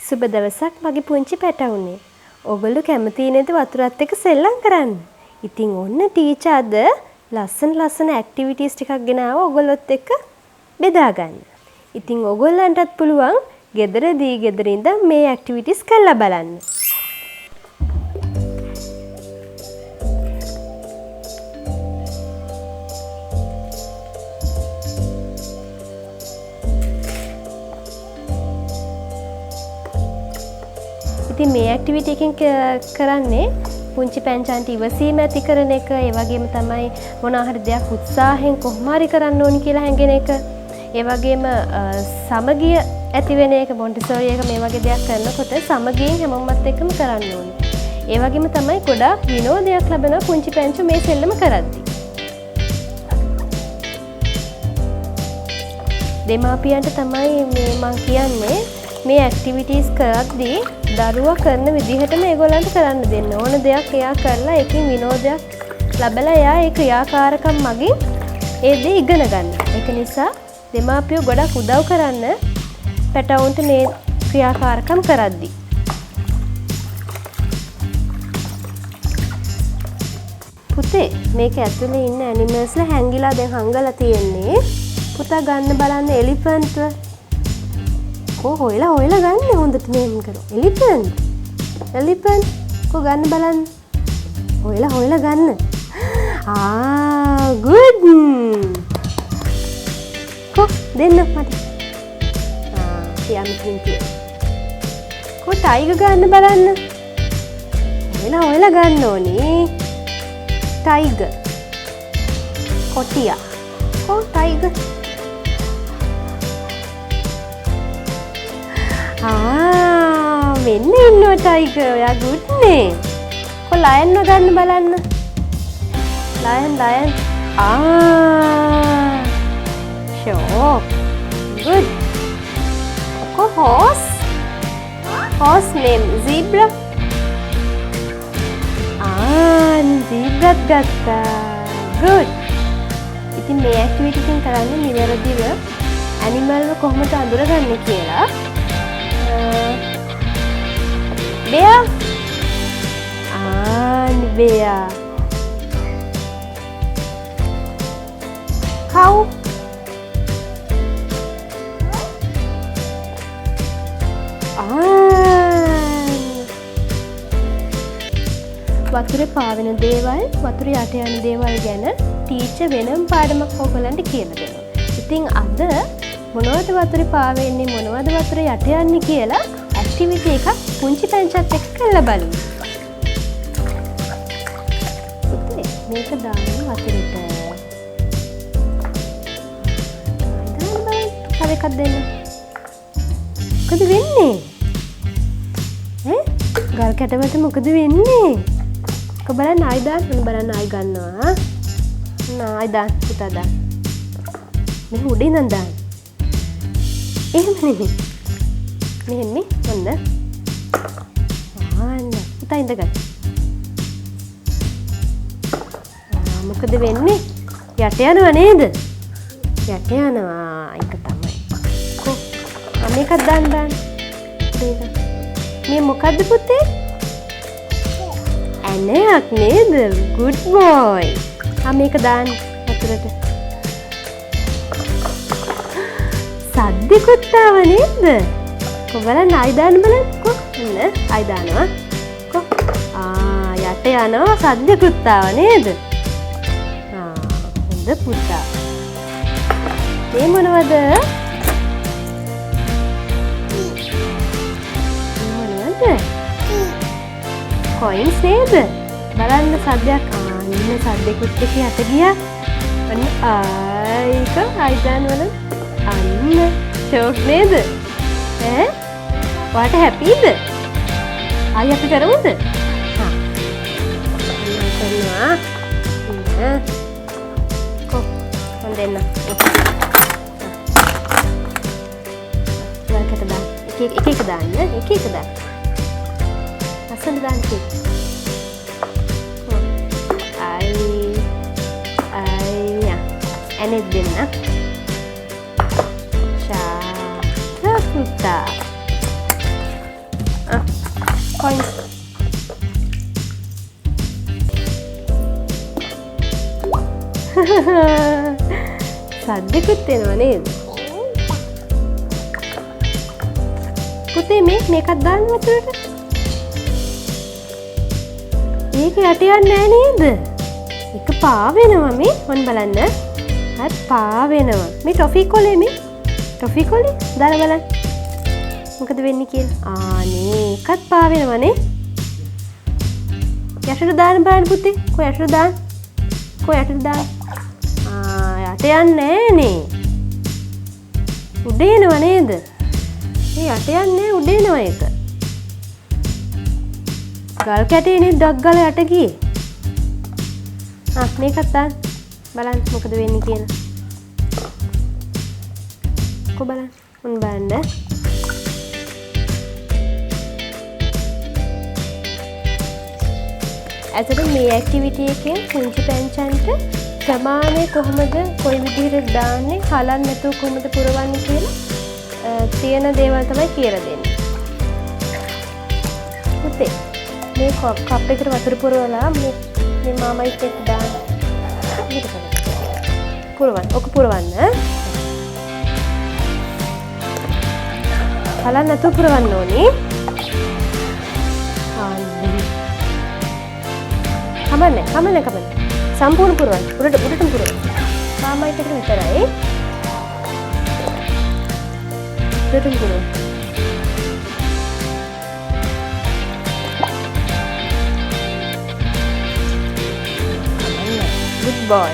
සුබ දවසක් මගේ පුංචි පැටවුනේ. ඔයගොල්ලෝ කැමති නේද වතුරත් එක්ක සෙල්ලම් කරන්න? ඉතින් ඔන්න ටීචර් අද ලස්සන ඇක්ටිවිටීස් ටිකක් ගෙනාවා ඔයගොල්ලොත් එක්ක බෙදා ගන්න. ඉතින් ඔයගොල්ලන්ටත් පුළුවන් ගෙදර ඉඳන් මේ ඇක්ටිවිටීස් කරලා බලන්න. ඉතින් මේ ඇක්ටිවිටි එකෙන් කරන්නේ පුංචි පැංචාන්ට ඉවසීම ඇති කරන එක, ඒ වගේම තමයි මොනවා හරි දෙයක් උත්සාහයෙන් කොහොම හරි කරන්න ඕනි කියලා හැඟෙන එක, ඒ වගේම සමගිය ඇති වෙන එක. මොන්ටිසෝරි එක මේ වගේ දෙයක් කරනකොට සමගියෙන් හැමෝමත් එක්කම කරන්න ඕනි. ඒ වගේම තමයි ගොඩාක් විනෝදයක් ලැබෙනවා පුංචි පැංචු මේ සෙල්ලම කරද්දී. දෙමාපියන්ට තමයි මේ මං කියන්නේ මේ ඇක්ටිවිටීස් කරද්දී දරුවා කරන විදිහටම ඒගොල්ලන්ට කරන්න දෙන්න. ඕන දෙයක් එයා කරලා ඒකෙන් විනෝදයක් ලැබලා එයා ඒ ක්‍රියාකාරකම් මගින් ඒ දේ ඉගෙන ගන්න. ඒක නිසා දෙමාපියෝ ගොඩක් උදව් කරන්න පැටවුන්ට මේ ක්‍රියාකාරකම් කරද්දී. පුතේ මේක ඇතුලේ ඉන්න ඇනිමල්ස්ලා හැංගිලා දැන් හංගලා තියෙන්නේ. පුතා ගන්න බලන්න එලිෆන්ට්ව. හොයලා ගන්න හොඳට නේම් කරෝ. එලිෆන්ට් කො ගන්න බලන්න. හොයලා ගන්න. good. කො දෙන්න මට. යම්කින් කො ටයිගර් ගන්න බලන්න. හොයලා ගන්න ඕනේ. ටයිගර්. කොටියා. කො ටයිගර්. මෙන්න ඉන්නවා ටයිගර්. ඔයා good නේ. කො ලයන්ව ගන්න බලන්න. ලයන්. sure. good. කො horse name zebra. zebra ගත්තා. good. ඉතින් මේ ඇක්ටිවිටි එකෙන් කරන්නේ නිවැරදිව ඇනිමල්ව කොහොමද අඳුරගන්නේ කියලා. bear. bear. cow. වතුරේ පාවෙන දේවල්, වතුර යට යන දේවල් ගැන ටීචර් වෙනම පාඩමක් ඔයගලන්ට කියලා දෙනවා. ඉතින් අද මොනවද වතුරේ පාවෙන්නේ, මොනවද වතුරේ යට යන්නේ කියලා ඇක්ටිවිටි එකක් පුංචි පැංචත් එක්ක කරලා බලමු. පුතේ මේක දාන්න වතුරේට. තව එකක් දෙන්න. මොකද වෙන්නේ? ගල් කැටවලට මොකද වෙන්නේ? කො බලන්න ආයි දාන්න. බලන්න ආයි ගන්නවා. ආයි දාන්න පුතා දාන්න. මේ උඩින් ඉඳන් දාන්න. එහෙම නෙමෙයි. මෙහෙම ඔන්න. පුතා ඉඳගන්න. මොකද වෙන්නේ? යට යනවා නේද? යට යනවා. ඒක තමයි. කො මේකක් දාන්න. මේ මොකද්ද පුතේ? ඇනයක් නේද? good boy. මේක දාන්න වතුරට. සද්දෙකුත් ආව නේද? කො බලන්න ආයි දාන්න බලන්න. කො ඉන්න ආයි දානවා. කො යට යනවා සද්දෙකුත් ආව නේද? හොඳ පුතා. මේ මොනවද? කොයින්ස් නේද? බලන්න සද්දයක්. ඉන්න සද්දෙකුත් එක්ක යට ගියා. අන්න ආයික ආයි දාන්න බලන්න. අන්න ෂෝක් නේද? ඔයාට හැපීද? ආයි අපි කරමුද? කරනවා. කො හොඳෙන්න. වලකට දාන්න. එක දාන්න. එක දාන්න. අසල දාන්න. ඇනෙත් දෙන්න. පුතා. coins. සද්දකුත් එනවා නේද? පුතේ මේකක් දාන්න වතුරට. ඒක යට යන්නේ නැහැ නේද? ඒක පා වෙනවා මේ. මොන් බලන්න. හරි පා වෙනවා. මේ ටොෆි කොලේ ටොෆි කොලේ දාලා බලන්න. මොකද වෙන්නේ කියලා. ආනේ ඒකත් පා වෙනවනේ. යටට දාන්න බලන්න පුතේ. කො යටට දාන්න. කො යටට දාන්න. යට යන්නේ නෑනේ. උඩ එනව නේද? මේ යට යන්නේ උඩ එනවා ඒක. ගල් කැටේනේ ඩක් ගල යට ගියේ. මේකත් දාන්න. බලන්න මොකද වෙන්නේ කියලා. කො බලන්න. උන් බලන්න. ඇතට මේ ඇක්ටිවිටි එකේ පුංචි පැංචන්ට ප්‍රමාණය කොහොමද කොයි විදිහට දාන්නේ හලන් නැතුව කොහොමද පුරවන්නේ කියලා තියෙන දේවල් තමයි කියලා දෙන්නේ. පුතේ මේ කප් එකට වතුර පුරවලා මේ මාමයිත් එක්ක දාන්න. මේක තමයි. පුරවන්න. ඔක පුරවන්න. හලන් නැතුව පුරවන්න ඕනේ. කමන්නේ. සම්පූර්ණ පුරවන්න. උඩටම පුරවන්න. මාමයිට එකට විතරයි. උඩටම පුරවන්න. Good boy.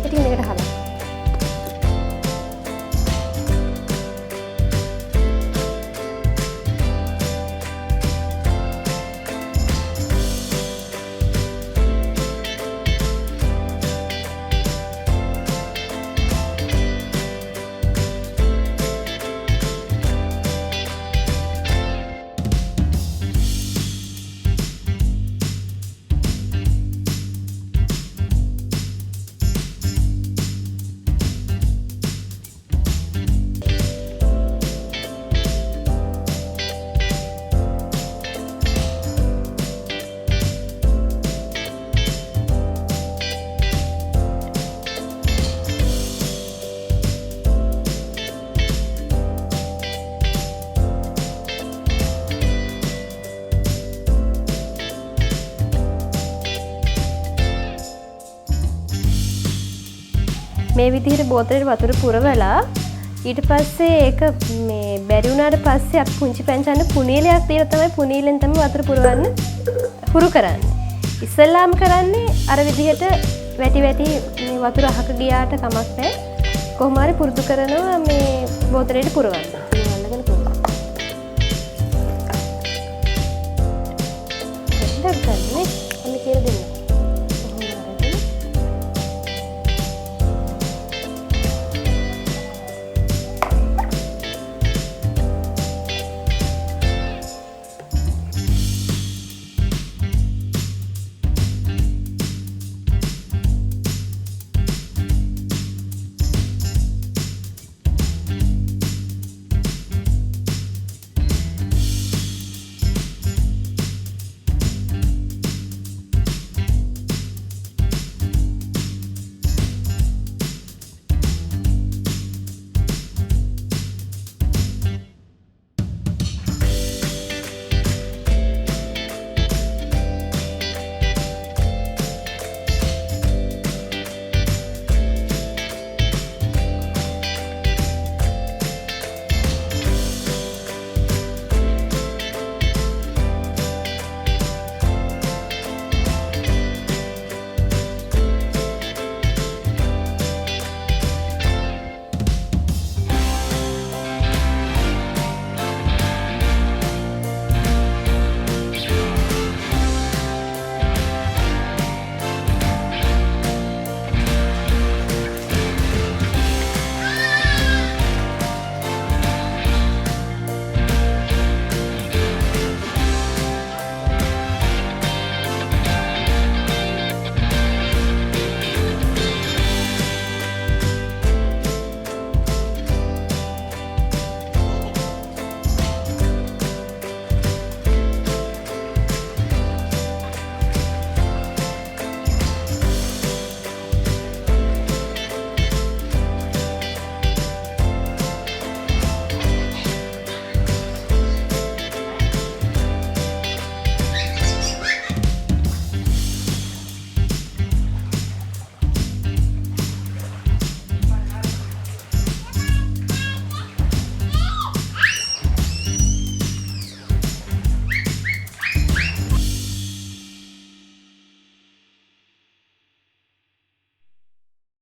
ඉතින් මේකට හලන්න. මේ විදිහට බෝතලෙට වතුර පුරවලා ඊට පස්සේ ඒක මේ බැරි වුණාට පස්සේ අපි පුංචි පැංචාන පුනීලයක් තියලා තමයි පුනීලෙන් තමයි වතුර පුරවන්න හුරු කරන්නේ. ඉස්සෙල්ලාම කරන්නේ අර විදිහට වැටි මේ වතුර අහක ගියාට කමක් නැහැ. කොහොම හරි පුරුදු කරනවා මේ බෝතලෙට පුරවන්න. අල්ලගෙන පුරවන්න. දෙන්න ගන්නනේ. අන්න කියලා දෙන්න.